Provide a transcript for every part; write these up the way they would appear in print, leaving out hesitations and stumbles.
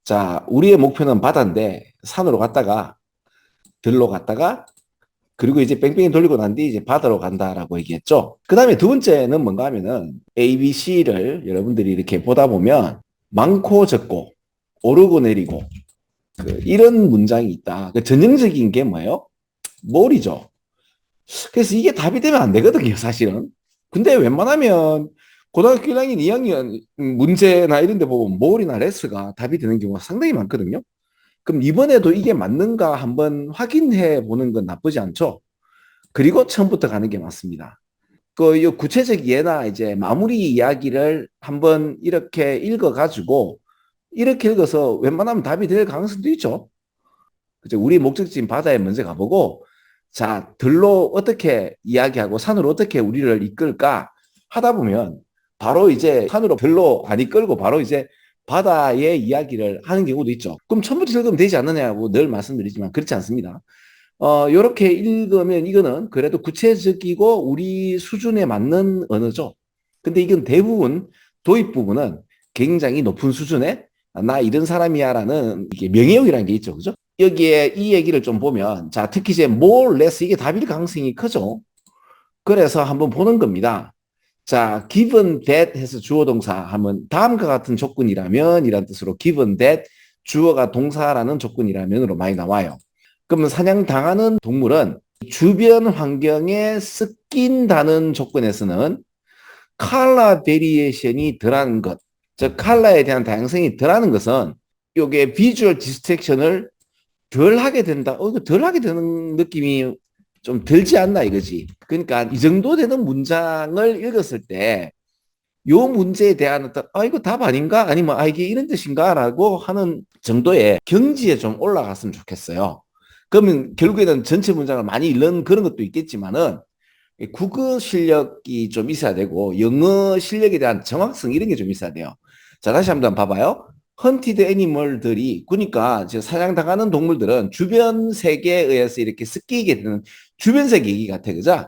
자, 우리의 목표는 바다인데 산으로 갔다가 들로 갔다가 그리고 이제 뺑뺑이 돌리고 난 뒤 이제 바다로 간다라고 얘기했죠. 그 다음에 두 번째는 뭔가 하면은 ABC를 여러분들이 이렇게 보다 보면 많고 적고 오르고 내리고 이런 문장이 있다. 그 전형적인 게 뭐예요? 몰이죠. 그래서 이게 답이 되면 안 되거든요, 사실은. 근데 웬만하면 고등학교 1학년, 2학년 문제나 이런 데 보면 몰이나 레스가 답이 되는 경우가 상당히 많거든요. 그럼 이번에도 이게 맞는가 한번 확인해 보는 건 나쁘지 않죠. 그리고 처음부터 가는 게 맞습니다. 이 구체적 예나 이제 마무리 이야기를 한번 이렇게 읽어가지고 이렇게 읽어서 웬만하면 답이 될 가능성도 있죠. 그죠? 우리 목적지인 바다에 먼저 가보고 자, 들로 어떻게 이야기하고 산으로 어떻게 우리를 이끌까 하다 보면 바로 이제 산으로 별로 안 이끌고 바로 이제 바다의 이야기를 하는 경우도 있죠. 그럼 처음부터 읽으면 되지 않느냐고 늘 말씀드리지만 그렇지 않습니다. 요렇게 읽으면 이거는 그래도 구체적이고 우리 수준에 맞는 언어죠. 근데 이건 대부분 도입 부분은 굉장히 높은 수준의 나 이런 사람이야라는 이게 명예욕이라는 게 있죠. 그죠? 여기에 이 얘기를 좀 보면 자, 특히 이제 more, less 이게 답일 가능성이 크죠. 그래서 한번 보는 겁니다. 자, given that 해서 주어 동사 하면 다음과 같은 조건이라면 이란 뜻으로 given that 주어가 동사라는 조건이라면으로 많이 나와요. 그러면 사냥당하는 동물은 주변 환경에 섞인다는 조건에서는 컬러 베리에이션이 덜한 것, 즉 컬러에 대한 다양성이 덜하는 것은 이게 비주얼 디스트랙션을 덜 하게 된다. 이거 덜 하게 되는 느낌이 좀 들지 않나 이거지. 그러니까 이 정도 되는 문장을 읽었을 때 요 문제에 대한 어떤 이거 답 아닌가? 아니면 이게 이런 뜻인가라고 하는 정도의 경지에 좀 올라갔으면 좋겠어요. 그러면 결국에는 전체 문장을 많이 읽는 그런 것도 있겠지만은 국어 실력이 좀 있어야 되고 영어 실력에 대한 정확성 이런 게 좀 있어야 돼요. 자, 다시 한번 봐봐요. 헌티드 애니멀들이 그러니까 사냥당하는 동물들은 주변 세계에 의해서 이렇게 섞이게 되는 주변 세계 얘기 같아, 그죠?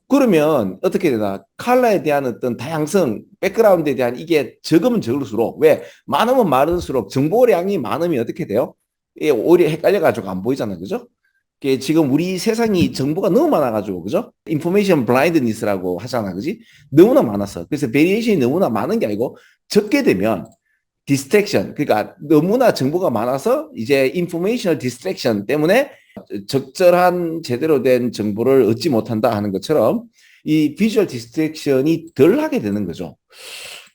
그러면 어떻게 되나? 컬러에 대한 어떤 다양성, 백그라운드에 대한 이게 적으면 적을수록 왜 많으면 많을수록 정보량이 많으면 어떻게 돼요? 예, 오히려 헷갈려가지고 안 보이잖아요, 그죠? 지금 우리 세상이 정보가 너무 많아가지고, 그죠? 인포메이션 블라인드니스라고 하잖아, 그지? 너무나 많았어. 그래서 베리에이션이 너무나 많은 게 아니고 적게 되면 디스트랙션, 그러니까 너무나 정보가 많아서 이제 인포메이셔널 디스트랙션 때문에 적절한 제대로 된 정보를 얻지 못한다 하는 것처럼 이 비주얼 디스트랙션이 덜 하게 되는 거죠.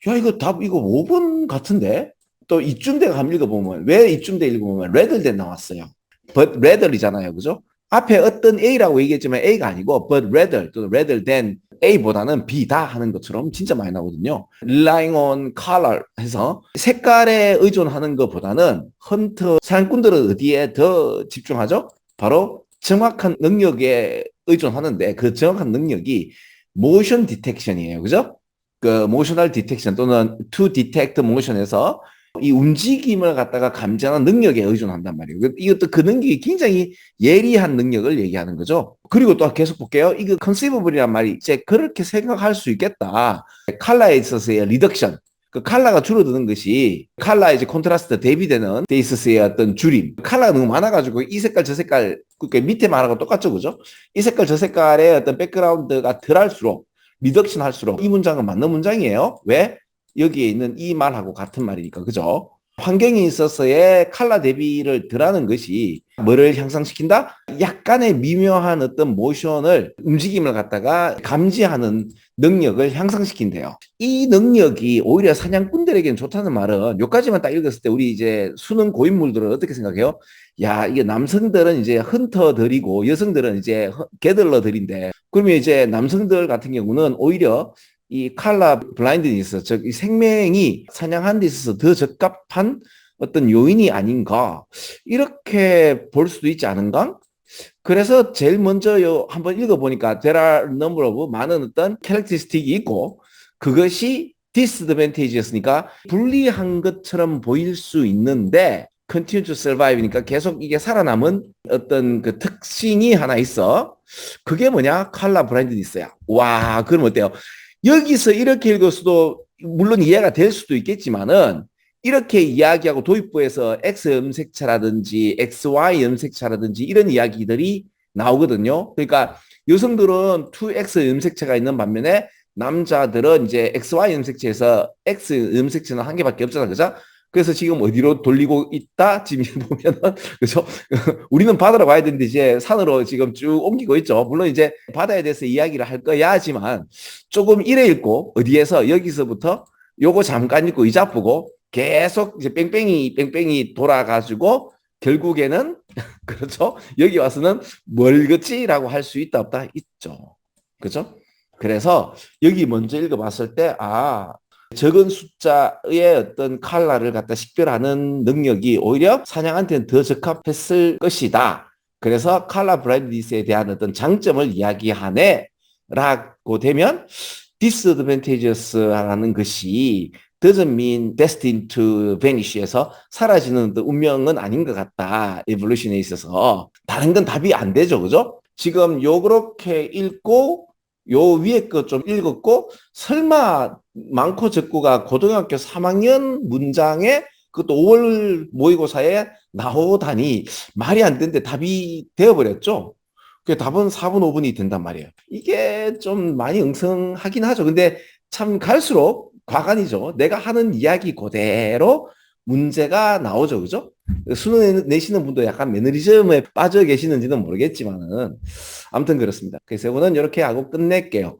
야, 이거 답 이거 5번 같은데? 또 이쯤 돼 한번 읽어보면 왜 이쯤 돼 읽어보면 rather than 나왔어요. but rather이잖아요. 그죠? 앞에 어떤 A라고 얘기했지만 A가 아니고 but rather 또는 rather than A보다는 B다 하는 것처럼 진짜 많이 나오거든요. relying on color 해서 색깔에 의존하는 것보다는 헌터 사냥꾼들은 어디에 더 집중하죠? 바로 정확한 능력에 의존하는데 그 정확한 능력이 모션 디텍션이에요. 그죠? 그 모셔널 디텍션 또는 to detect motion에서 이 움직임을 갖다가 감지하는 능력에 의존한단 말이에요. 이것도 그 능력이 굉장히 예리한 능력을 얘기하는 거죠. 그리고 또 계속 볼게요. 이거 conceivable이란 말이 이제 그렇게 생각할 수 있겠다. 컬러에 있어서의 리덕션. 그 컬러가 줄어드는 것이 컬러에 이제 콘트라스트 대비되는 데 있어서의 어떤 줄임. 컬러가 너무 많아가지고 이 색깔 저 색깔 그 밑에 말하고 똑같죠, 그죠? 이 색깔 저 색깔의 어떤 백그라운드가 덜할수록 리덕션 할수록 이 문장은 맞는 문장이에요. 왜? 여기에 있는 이 말하고 같은 말이니까, 그죠? 환경에 있어서의 컬러 대비를 덜하는 것이 뭐를 향상시킨다? 약간의 미묘한 어떤 모션을, 움직임을 갖다가 감지하는 능력을 향상시킨대요. 이 능력이 오히려 사냥꾼들에게는 좋다는 말은 여기까지만 딱 읽었을 때 우리 이제 수능 고인물들은 어떻게 생각해요? 야, 이게 남성들은 이제 헌터들이고 여성들은 이제 게들러들인데 그러면 이제 남성들 같은 경우는 오히려 이 칼라 블라인드니스, 즉 이 생명이 사냥하는 데 있어서 더 적합한 어떤 요인이 아닌가 이렇게 볼 수도 있지 않은가? 그래서 제일 먼저 한번 읽어보니까 there are number of 많은 어떤 캐릭터스틱이 있고 그것이 disadvantage였으니까 불리한 것처럼 보일 수 있는데 continue to survive니까 계속 이게 살아남은 어떤 그 특징이 하나 있어. 그게 뭐냐? 컬러 블라인드니스야. 와, 그럼 어때요? 여기서 이렇게 읽을 수도 물론 이해가 될 수도 있겠지만은 이렇게 이야기하고 도입부에서 X 염색체라든지 XY 염색체라든지 이런 이야기들이 나오거든요. 그러니까 여성들은 2X 염색체가 있는 반면에 남자들은 이제 XY 염색체에서 X 염색체는 한 개밖에 없잖아. 그죠? 그래서 지금 어디로 돌리고 있다? 지금 보면은, 그죠? 우리는 바다로 가야 되는데 이제 산으로 지금 쭉 옮기고 있죠. 물론 이제 바다에 대해서 이야기를 할 거야 하지만 조금 이래 읽고 어디에서 여기서부터 요거 잠깐 읽고 이 잡고 계속 이제 뺑뺑이 돌아가지고 결국에는 그렇죠. 여기 와서는 뭘 긋지라고 할 수 있다 없다 있죠. 그죠? 그래서 여기 먼저 읽어봤을 때 적은 숫자의 어떤 칼라를 갖다 식별하는 능력이 오히려 사냥한테는 더 적합했을 것이다. 그래서 칼라 브라이트니스에 대한 어떤 장점을 이야기하네 라고 되면 disadvantageous라는 것이 doesn't mean destined to vanish에서 사라지는 운명은 아닌 것 같다. evolution에 있어서. 다른 건 답이 안 되죠. 그죠? 지금 요렇게 읽고 요 위에 거 좀 읽었고 설마 많고 적고가 고등학교 3학년 문장에 그것도 5월 모의고사에 나오다니 말이 안 되는데 답이 되어버렸죠. 그 답은 4분 5분이 된단 말이에요. 이게 좀 많이 엉성하긴 하죠. 근데 참 갈수록 과간이죠. 내가 하는 이야기 그대로 문제가 나오죠. 그죠? 수능 내시는 분도 약간 매너리즘에 빠져 계시는지는 모르겠지만은 아무튼 그렇습니다. 그래서 오늘 이렇게 하고 끝낼게요.